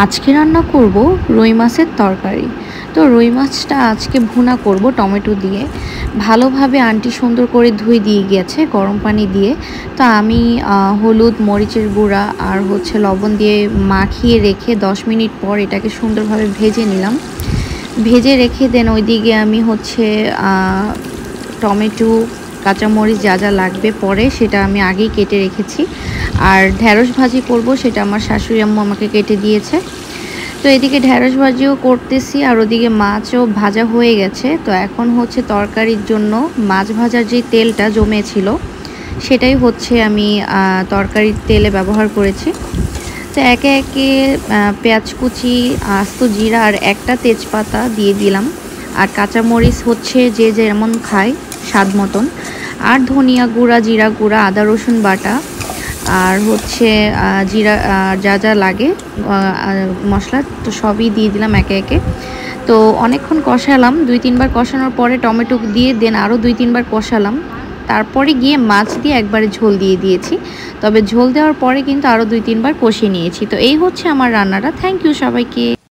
আজকে রান্না করব রুই মাছের তরকারি। তো রুই মাছটা আজকে ভুনা করব টমেটো দিয়ে। ভালোভাবে আন্টি সুন্দর করে ধুয়ে দিয়ে গেছে গরম পানি দিয়ে। তো আমি হলুদ, মরিচের গুঁড়া আর লবণ দিয়ে মাখিয়ে রেখে 10 মিনিট পর এটাকে সুন্দরভাবে ভেজে নিলাম। ভেজে রেখে দেন ওইদিকে আমি টমেটো, কাঁচামরিচ যা যা লাগবে পরে সেটা আমি আগেই কেটে রেখেছি। আর ঢ্যাঁড়স ভাজি করব, সেটা আমার শাশুড়ি আম্মু আমাকে কেটে দিয়েছে। তো এদিকে ঢ্যাঁড়স ভাজিও করতেছি আর ওদিকে মাছও ভাজা হয়ে গেছে। তো এখন তরকারির জন্য মাছ ভাজার যে তেলটা জমেছিল সেটাই আমি তরকারির তেলে ব্যবহার করেছি। তো একে একে পেঁয়াজ কুচি, আস্ত জিরা আর একটা তেজপাতা দিয়ে দিলাম। আর কাঁচামরিচ যে যেমন খায় স্বাদ মতন, আর ধনিয়া গুঁড়া, জিরা গুঁড়া, আদা রসুন বাটা, আর জিরা, যা যা লাগে মশলা, তো সবই দিয়ে দিলাম একে একে। তো অনেকক্ষণ কষালাম, 2-3 বার কষানোর পরে টমেটো দিয়ে দেন আরও 2-3 বার কষালাম। তারপরে গিয়ে মাছ দিয়ে একবারে ঝোল দিয়ে দিয়েছি। তবে ঝোল দেওয়ার পরে কিন্তু আরও 2-3 বার কষিয়ে নিয়েছি। তো এই আমার রান্নাটা। থ্যাংক ইউ সবাইকে।